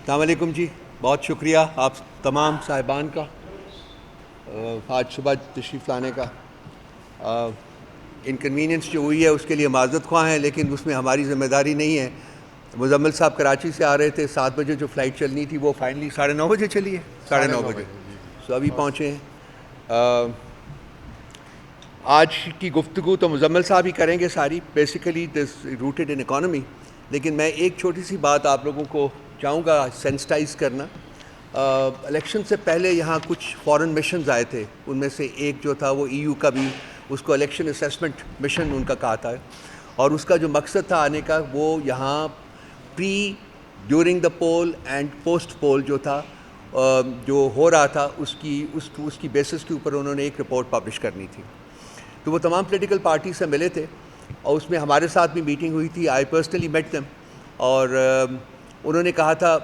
السلام علیکم جی، بہت شکریہ آپ تمام صاحبان کا آج صبح تشریف لانے کا۔ انکنوینئنس جو ہوئی ہے اس کے لیے معذرت خواہ ہیں، لیکن اس میں ہماری ذمہ داری نہیں ہے۔ مزمل صاحب کراچی سے آ رہے تھے، 7 بجے جو فلائٹ چلنی تھی وہ فائنلی 9:30 بجے چلی ہے، 9:30 بجے سو ابھی پہنچے ہیں۔ آج کی گفتگو تو مزمل صاحب ہی کریں گے ساری، basically this rooted in economy, لیکن میں ایک چھوٹی سی بات آپ لوگوں کو چاہوں گا سینسٹائز کرنا۔ الیکشن سے پہلے یہاں کچھ فارن مشنز آئے تھے، ان میں سے ایک جو تھا وہ ای یو کا بھی، اس کو الیکشن اسیسمنٹ مشن ان کا کہا تھا، اور اس کا جو مقصد تھا آنے کا وہ یہاں pre during the poll and post poll جو تھا جو ہو رہا تھا اس کی بیسس کے اوپر انہوں نے ایک رپورٹ پبلش کرنی تھی۔ تو وہ تمام پولیٹیکل پارٹی سے ملے تھے اور اس میں ہمارے ساتھ بھی میٹنگ ہوئی تھی۔ آئی پرسنلی میٹ دیم، اور انہوں نے کہا تھا،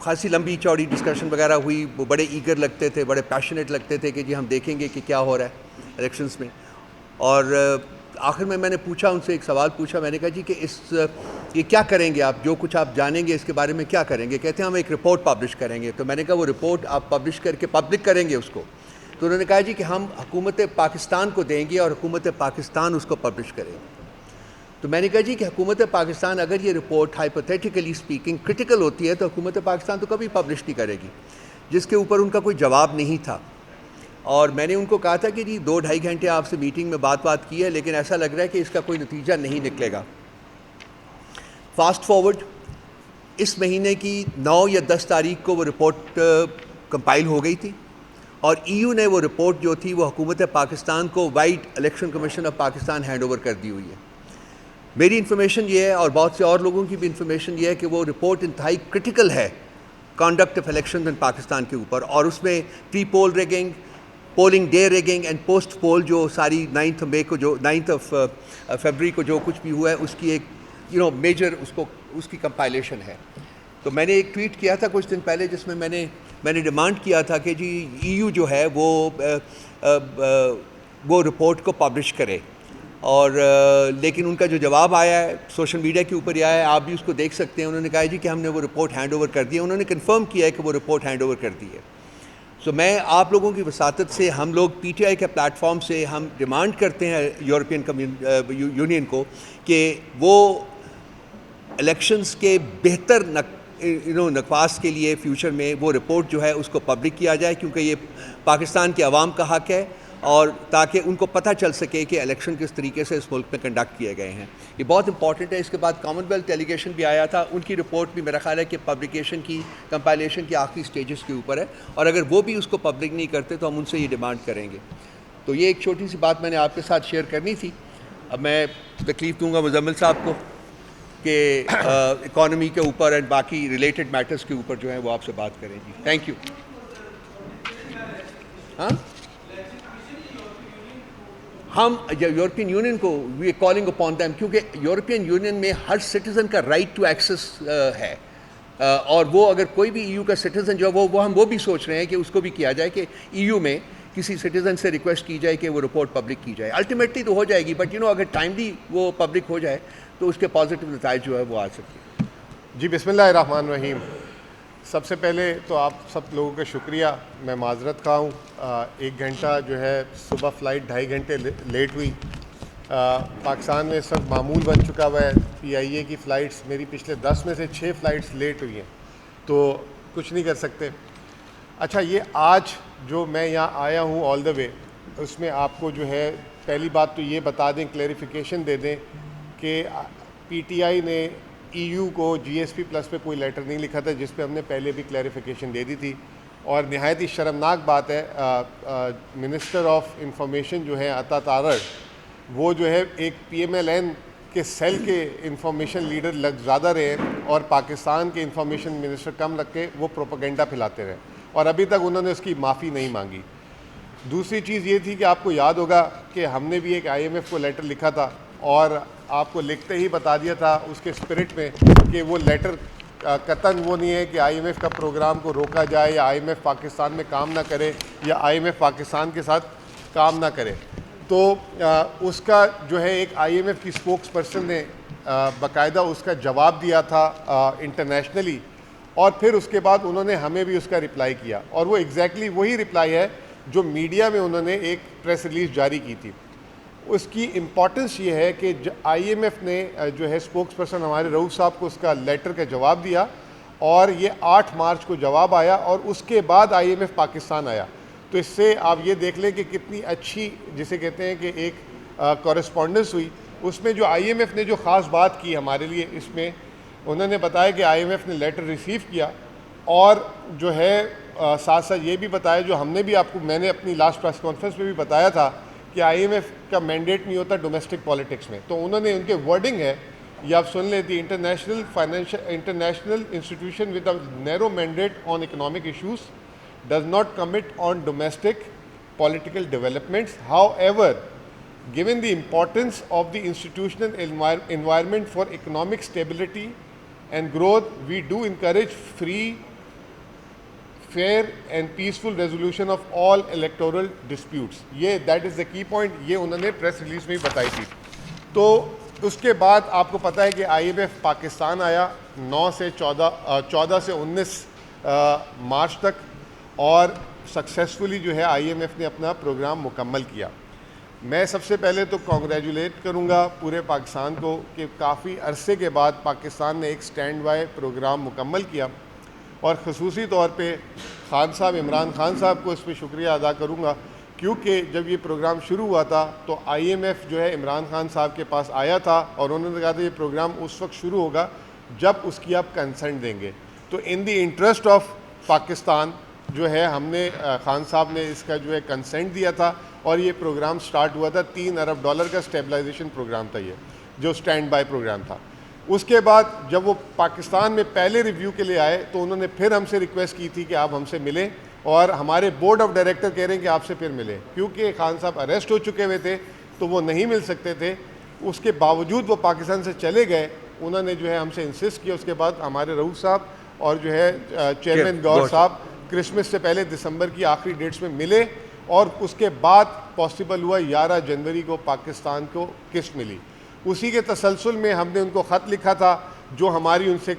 خاصی لمبی چوڑی ڈسکشن وغیرہ ہوئی، وہ بڑے ایگر لگتے تھے، بڑے پیشنیٹ لگتے تھے کہ جی ہم دیکھیں گے کہ کیا ہو رہا ہے الیکشنز میں۔ اور آخر میں نے پوچھا ان سے، ایک سوال پوچھا، میں نے کہا جی کہ یہ کیا کریں گے آپ، جو کچھ آپ جانیں گے اس کے بارے میں کیا کریں گے؟ کہتے ہیں ہم ایک رپورٹ پبلش کریں گے۔ تو میں نے کہا وہ رپورٹ آپ پبلش کر کے پبلک کریں گے اس کو؟ تو انہوں نے کہا جی کہ ہم حکومت پاکستان کو دیں گے اور حکومت پاکستان اس کو پبلش کرے گی۔ تو میں نے کہا جی کہ حکومت پاکستان اگر یہ رپورٹ ہائپوتھیٹیکلی اسپیکنگ کرٹیکل ہوتی ہے تو حکومت پاکستان تو کبھی پبلش نہیں کرے گی، جس کے اوپر ان کا کوئی جواب نہیں تھا۔ اور میں نے ان کو کہا تھا کہ جی 2-2.5 گھنٹے آپ سے میٹنگ میں بات کی ہے، لیکن ایسا لگ رہا ہے کہ اس کا کوئی نتیجہ نہیں نکلے گا۔ فاسٹ فارورڈ، اس مہینے کی 9 یا 10 تاریخ کو وہ رپورٹ کمپائل ہو گئی تھی، اور ای یو نے وہ رپورٹ جو تھی وہ حکومت پاکستان کو white election commission of Pakistan hand over کر دی ہوئی ہے۔ میری انفارمیشن یہ ہے، اور بہت سے اور لوگوں کی بھی انفارمیشن یہ ہے، کہ وہ رپورٹ انتہائی کرٹیکل ہے conduct of election in Pakistan کے اوپر، اور اس میں pre poll rigging, polling day rigging and post poll جو ساری 9 فیبرری کو جو کچھ بھی ہوا ہے اس کی ایک میجر اس کی کمپائلیشن ہے۔ تو میں نے ایک ٹویٹ کیا تھا کچھ دن پہلے، جس میں میں نے ڈیمانڈ کیا تھا کہ جی ای یو جو ہے وہ رپورٹ کو پبلش کرے، اور لیکن ان کا جو جواب آیا ہے سوشل میڈیا کے اوپر یہ آیا ہے، آپ بھی اس کو دیکھ سکتے ہیں۔ انہوں نے کہا جی کہ ہم نے وہ رپورٹ ہینڈ اوور کر دی ہے، انہوں نے کنفرم کیا ہے کہ وہ رپورٹ ہینڈ اوور کر دی ہے۔ سو میں آپ لوگوں کی وساطت سے، ہم لوگ پی ٹی آئی کے پلیٹ فارم سے ہم ڈیمانڈ کرتے ہیں یورپین یونین کو کہ وہ الیکشنز کے بہتر نفاذ کے لیے فیوچر میں وہ رپورٹ جو ہے اس کو پبلک کیا جائے، کیونکہ یہ پاکستان کے عوام کا حق ہے، اور تاکہ ان کو پتہ چل سکے کہ الیکشن کس طریقے سے اس ملک میں کنڈکٹ کیے گئے ہیں۔ یہ بہت امپورٹنٹ ہے۔ اس کے بعد کامن ویلتھ ڈیلیگیشن بھی آیا تھا، ان کی رپورٹ بھی میرا خیال ہے کہ پبلیکیشن کی کمپائلیشن کی آخری سٹیجز کے اوپر ہے، اور اگر وہ بھی اس کو پبلک نہیں کرتے تو ہم ان سے یہ ڈیمانڈ کریں گے۔ تو یہ ایک چھوٹی سی بات میں نے آپ کے ساتھ شیئر کرنی تھی۔ اب میں تکلیف دوں گا مزمل صاحب کو کہ اکانومی کے اوپر اور باقی ریلیٹڈ میٹرز کے اوپر جو ہیں وہ آپ سے بات کریں جی۔ Thank you. ہم یورپین یونین کو we are calling upon them, کیونکہ یورپین یونین میں ہر سٹیزن کا رائٹ ٹو ایکسیس ہے، اور وہ اگر کوئی بھی ای یو کا سٹیزن جو ہے ہم وہ بھی سوچ رہے ہیں کہ اس کو بھی کیا جائے کہ ای یو میں کسی سٹیزن سے ریکویسٹ کی جائے کہ وہ رپورٹ پبلک کی جائے۔ الٹیمیٹلی تو ہو جائے گی، بٹ اگر ٹائملی وہ پبلک ہو جائے تو اس کے پازیٹیو نتائج جو ہے وہ آ سکتے ہیں۔ جی بسم اللہ الرحمن الرحیم۔ سب سے پہلے تو آپ سب لوگوں کا شکریہ، میں معذرت خواہ ہوں، 1 گھنٹہ جو ہے صبح فلائٹ 2.5 گھنٹے لیٹ ہوئی۔ پاکستان میں اس وقت معمول بن چکا ہوا ہے پی آئی اے کی فلائٹس، میری پچھلے 10 میں سے 6 فلائٹس لیٹ ہوئی ہیں، تو کچھ نہیں کر سکتے۔ اچھا، یہ آج جو میں یہاں آیا ہوں آل دا وے، اس میں آپ کو جو ہے پہلی بات تو یہ بتا دیں، کلیریفیکیشن دے دیں کہ پی ٹی آئی نے ای یو کو جی ایس پی پلس پہ کوئی لیٹر نہیں لکھا تھا، جس پہ ہم نے پہلے بھی کلیریفیکیشن دے دی تھی، اور نہایت ہی شرمناک بات ہے، منسٹر آف انفارمیشن جو ہے عطا تارڑ، وہ جو ہے ایک پی ایم ایل این کے سیل کے انفارمیشن لیڈر زیادہ رہے اور پاکستان کے انفارمیشن منسٹر کم رکھ کے وہ پروپیگنڈا پھیلاتے رہے، اور ابھی تک انہوں نے اس کی معافی نہیں مانگی۔ دوسری چیز یہ تھی کہ آپ کو یاد ہوگا کہ ہم نے بھی ایک آئی ایم ایف کو لیٹر لکھا تھا، اور آپ کو لکھتے ہی بتا دیا تھا اس کے اسپرٹ میں کہ وہ لیٹر قطعاً وہ نہیں ہے کہ آئی ایم ایف کا پروگرام کو روکا جائے، یا آئی ایم ایف پاکستان میں کام نہ کرے، یا آئی ایم ایف پاکستان کے ساتھ کام نہ کرے۔ تو اس کا جو ہے ایک آئی ایم ایف کی اسپوکس پرسن نے باقاعدہ اس کا جواب دیا تھا انٹرنیشنلی، اور پھر اس کے بعد انہوں نے ہمیں بھی اس کا رپلائی کیا, اور وہ ایگزیکٹلی وہی رپلائی ہے جو میڈیا میں انہوں نے ایک پریس ریلیز جاری کی تھی. اس کی امپورٹنس یہ ہے کہ آئی ایم ایف نے جو ہے اسپوکس پرسن ہمارے رؤوف صاحب کو اس کا لیٹر کا جواب دیا, اور یہ 8 مارچ کو جواب آیا, اور اس کے بعد آئی ایم ایف پاکستان آیا. تو اس سے آپ یہ دیکھ لیں کہ کتنی اچھی جسے کہتے ہیں کہ ایک کورسپونڈنس ہوئی. اس میں جو آئی ایم ایف نے جو خاص بات کی ہمارے لیے, اس میں انہوں نے بتایا کہ آئی ایم ایف نے لیٹر ریسیو کیا, اور جو ہے ساتھ ساتھ یہ بھی بتایا جو ہم نے بھی آپ کو, میں نے اپنی لاسٹ پریس کانفرنس میں بھی بتایا تھا کہ آئی ایم ایف کا مینڈیٹ نہیں ہوتا ڈومیسٹک پالیٹکس میں. تو انہوں نے ان کے ورڈنگ ہے, یہ آپ سن لیں, the international institution with a narrow mandate on economic issues does not commit on domestic political developments. How ever, given the importance of the institutional environment for economic stability and growth, we do encourage free, fair and peaceful resolution of all electoral disputes. یہ that is the key point, یہ انہوں نے press release میں ہی بتائی تھی. تو اس کے بعد آپ کو پتہ ہے کہ آئی ایم ایف پاکستان آیا 9 سے 14 سے 19 مارچ تک, اور سکسیزفلی جو ہے آئی ایم ایف نے اپنا پروگرام مکمل کیا. میں سب سے پہلے تو کانگریچولیٹ کروں گا پورے پاکستان کو کہ کافی عرصے کے بعد پاکستان نے ایک سٹینڈ بائی پروگرام مکمل کیا, اور خصوصی طور پہ خان صاحب, عمران خان صاحب کو اس پہ شکریہ ادا کروں گا, کیونکہ جب یہ پروگرام شروع ہوا تھا تو آئی ایم ایف جو ہے عمران خان صاحب کے پاس آیا تھا, اور انہوں نے کہا تھا یہ پروگرام اس وقت شروع ہوگا جب اس کی آپ کنسنٹ دیں گے. تو ان دی انٹرسٹ آف پاکستان جو ہے ہم نے, خان صاحب نے اس کا جو ہے کنسنٹ دیا تھا, اور یہ پروگرام سٹارٹ ہوا تھا. $3 ارب کا اسٹیبلائزیشن پروگرام تھا, یہ جو سٹینڈ بائی پروگرام تھا. اس کے بعد جب وہ پاکستان میں پہلے ریویو کے لیے آئے تو انہوں نے پھر ہم سے ریکویسٹ کی تھی کہ آپ ہم سے ملیں, اور ہمارے بورڈ آف ڈائریکٹر کہہ رہے ہیں کہ آپ سے پھر ملیں, کیونکہ خان صاحب اریسٹ ہو چکے ہوئے تھے تو وہ نہیں مل سکتے تھے. اس کے باوجود وہ پاکستان سے چلے گئے, انہوں نے جو ہے ہم سے انسسٹ کیا. اس کے بعد ہمارے رؤوف صاحب اور جو ہے چیئرمین گور صاحب کرسمس سے پہلے دسمبر کی آخری ڈیٹس میں ملے, اور اس کے بعد پاسبل ہوا 11 جنوری کو پاکستان کو قسط ملی. اسی کے تسلسل میں ہم نے ان کو خط لکھا تھا جو ہماری ان سے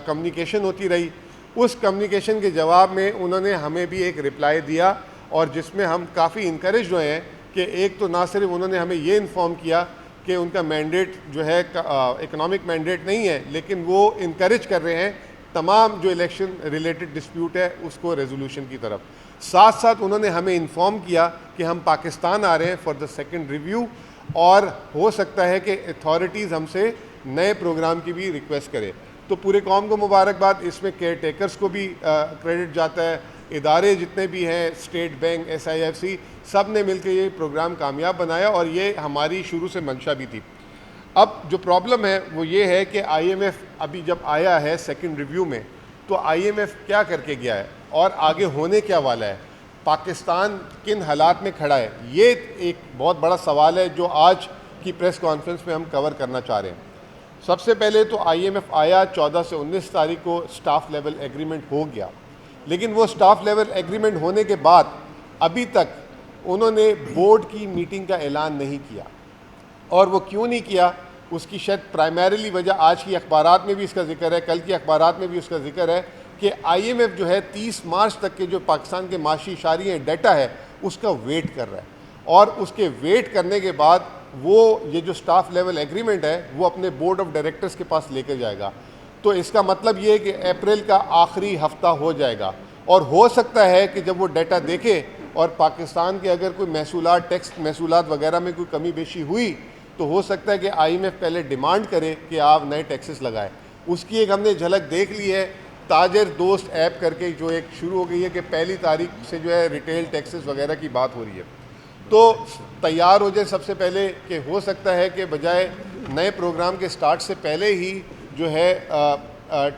کمیونیکیشن ہوتی رہی. اس کمیونیکیشن کے جواب میں انہوں نے ہمیں بھی ایک رپلائی دیا, اور جس میں ہم کافی انکریج ہوئے ہیں کہ ایک تو نہ صرف انہوں نے ہمیں یہ انفارم کیا کہ ان کا مینڈیٹ جو ہے اکنامک مینڈیٹ نہیں ہے, لیکن وہ انکریج کر رہے ہیں تمام جو الیکشن ریلیٹڈ ڈسپیوٹ ہے اس کو ریزولوشن کی طرف. ساتھ ساتھ انہوں نے ہمیں انفارم کیا کہ ہم پاکستان آ رہے ہیں فار دا سیکنڈ ریویو, اور ہو سکتا ہے کہ اتھارٹیز ہم سے نئے پروگرام کی بھی ریکویسٹ کرے. تو پورے قوم کو مبارکباد. اس میں کیئر ٹیکرز کو بھی کریڈٹ جاتا ہے, ادارے جتنے بھی ہیں, اسٹیٹ بینک, SIFC, سب نے مل کے یہ پروگرام کامیاب بنایا, اور یہ ہماری شروع سے منشا بھی تھی. اب جو پرابلم ہے وہ یہ ہے کہ آئی ایم ایف ابھی جب آیا ہے سیکنڈ ریویو میں, تو آئی ایم ایف کیا کر کے گیا ہے اور آگے ہونے کیا والا ہے, پاکستان کن حالات میں کھڑا ہے, یہ ایک بہت بڑا سوال ہے جو آج کی پریس کانفرنس میں ہم کور کرنا چاہ رہے ہیں. سب سے پہلے تو آئی ایم ایف آیا 14 سے 19 تاریخ کو, سٹاف لیول ایگریمنٹ ہو گیا, لیکن وہ سٹاف لیول ایگریمنٹ ہونے کے بعد ابھی تک انہوں نے بورڈ کی میٹنگ کا اعلان نہیں کیا. اور وہ کیوں نہیں کیا, اس کی شاید پرائمریلی وجہ آج کی اخبارات میں بھی اس کا ذکر ہے, کل کی اخبارات میں بھی اس کا ذکر ہے کہ آئی ایم ایف جو ہے 30 مارچ تک کے جو پاکستان کے معاشی اشاریے ڈیٹا ہے اس کا ویٹ کر رہا ہے, اور اس کے ویٹ کرنے کے بعد وہ یہ جو سٹاف لیول ایگریمنٹ ہے وہ اپنے بورڈ آف ڈائریکٹرز کے پاس لے کے جائے گا. تو اس کا مطلب یہ ہے کہ اپریل کا آخری ہفتہ ہو جائے گا, اور ہو سکتا ہے کہ جب وہ ڈیٹا دیکھے اور پاکستان کے اگر کوئی محصولات, ٹیکس محصولات وغیرہ میں کوئی کمی بیشی ہوئی تو ہو سکتا ہے کہ آئی ایم ایف پہلے ڈیمانڈ کرے کہ آپ نئے ٹیکسز لگائیں. اس کی ایک ہم نے جھلک دیکھ لی ہے تاجر دوست ایپ کر کے, جو ایک شروع ہو گئی ہے کہ پہلی تاریخ سے جو ہے ریٹیل ٹیکسز وغیرہ کی بات ہو رہی ہے. تو تیار ہو جائے سب سے پہلے, کہ ہو سکتا ہے کہ بجائے نئے پروگرام کے سٹارٹ سے پہلے ہی جو ہے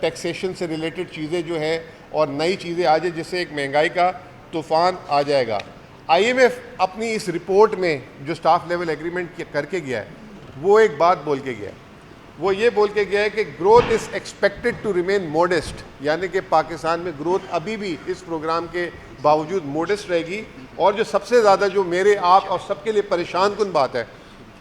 ٹیکسیشن سے ریلیٹڈ چیزیں جو ہے اور نئی چیزیں آ جائے, جس سے ایک مہنگائی کا طوفان آ جائے گا. آئی ایم ایف اپنی اس رپورٹ میں جو سٹاف لیول ایگریمنٹ کر کے گیا ہے وہ ایک بات بول کے گیا ہے, وہ یہ بول کے گیا ہے کہ growth is expected to remain modest, یعنی کہ پاکستان میں گروتھ ابھی بھی اس پروگرام کے باوجود موڈسٹ رہے گی. اور جو سب سے زیادہ جو میرے آپ اور سب کے لیے پریشان کن بات ہے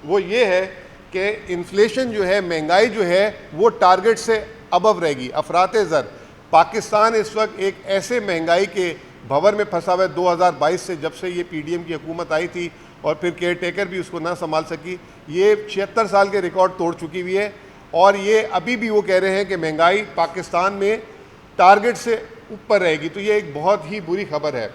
وہ یہ ہے کہ انفلیشن جو ہے, مہنگائی جو ہے وہ ٹارگٹ سے ابو رہے گی. افراط زر پاکستان اس وقت ایک ایسے مہنگائی کے بھور میں پھنسا ہوا ہے 2022 سے، جب سے یہ پی ڈی ایم کی حکومت آئی تھی اور پھر کیئر ٹیکر بھی اس کو نہ سنبھال سکی، یہ 76 سال کے ریکارڈ توڑ چکی ہوئی ہے، اور یہ ابھی بھی وہ کہہ رہے ہیں کہ مہنگائی پاکستان میں ٹارگٹ سے اوپر رہے گی، تو یہ ایک بہت ہی بری خبر ہے۔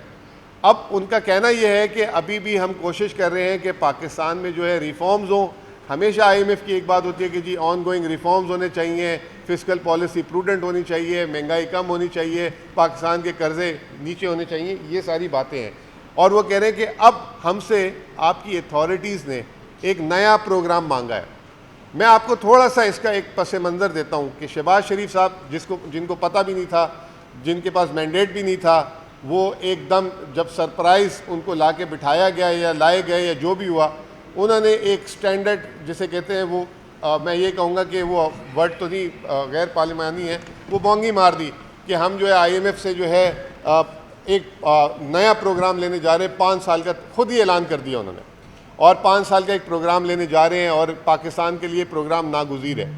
اب ان کا کہنا یہ ہے کہ ابھی بھی ہم کوشش کر رہے ہیں کہ پاکستان میں جو ہے ریفارمز ہوں۔ ہمیشہ آئی ایم ایف کی ایک بات ہوتی ہے کہ جی آن گوئنگ ریفارمز ہونے چاہیے، فسکل پالیسی پروڈنٹ ہونی چاہیے، مہنگائی کم ہونی چاہیے، پاکستان کے قرضے نیچے ہونے چاہیے، یہ ساری باتیں ہیں۔ اور وہ کہہ رہے ہیں کہ اب ہم سے آپ کی اتھارٹیز نے ایک نیا پروگرام مانگا ہے۔ میں آپ کو تھوڑا سا اس کا ایک پس منظر دیتا ہوں کہ شہباز شریف صاحب جن کو پتہ بھی نہیں تھا، جن کے پاس مینڈیٹ بھی نہیں تھا، وہ ایک دم جب سرپرائز ان کو لا کے بٹھایا گیا یا لائے گئے یا جو بھی ہوا، انہوں نے ایک سٹینڈرڈ جسے کہتے ہیں وہ میں یہ کہوں گا کہ وہ ورڈ تو نہیں غیر پارلیمانی ہے، وہ بونگی مار دی کہ ہم جو ہے آئی ایم ایف سے جو ہے ایک نیا پروگرام لینے جا رہے ہیں، 5 سال کا خود ہی اعلان کر دیا انہوں نے، اور 5 سال کا ایک پروگرام لینے جا رہے ہیں، اور پاکستان کے لیے پروگرام ناگزیر ہے۔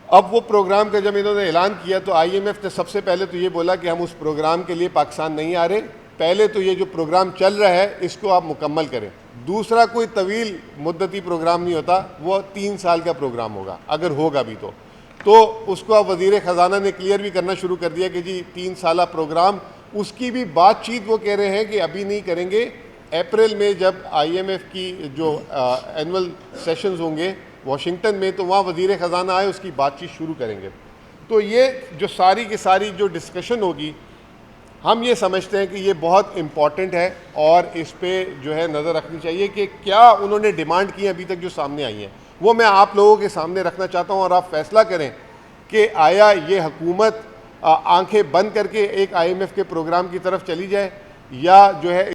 اب وہ پروگرام کا جب انہوں نے اعلان کیا تو آئی ایم ایف نے سب سے پہلے تو یہ بولا کہ ہم اس پروگرام کے لیے پاکستان نہیں آ رہے، پہلے تو یہ جو پروگرام چل رہا ہے اس کو آپ مکمل کریں۔ دوسرا کوئی طویل مدتی پروگرام نہیں ہوتا، وہ 3 سال کا پروگرام ہوگا، اگر ہوگا بھی تو اس کو اب وزیر خزانہ نے کلیئر بھی کرنا شروع کر دیا کہ جی 3 سالہ پروگرام، اس کی بھی بات چیت وہ کہہ رہے ہیں کہ ابھی نہیں کریں گے، اپریل میں جب آئی ایم ایف کی جو اینول سیشنز ہوں گے واشنگٹن میں، تو وہاں وزیر خزانہ آئے اس کی بات چیت شروع کریں گے۔ تو یہ جو ساری کی ساری جو ڈسکشن ہوگی، ہم یہ سمجھتے ہیں کہ یہ بہت امپورٹنٹ ہے، اور اس پہ جو ہے نظر رکھنی چاہیے کہ کیا انہوں نے ڈیمانڈ کی ابھی تک جو سامنے آئی ہیں، وہ میں آپ لوگوں کے سامنے رکھنا چاہتا ہوں، اور آپ فیصلہ کریں کہ آیا یہ حکومت آنکھیں بند کر کے ایک آئی ایم ایف کے پروگرام کی طرف چلی جائے، یا جو ہے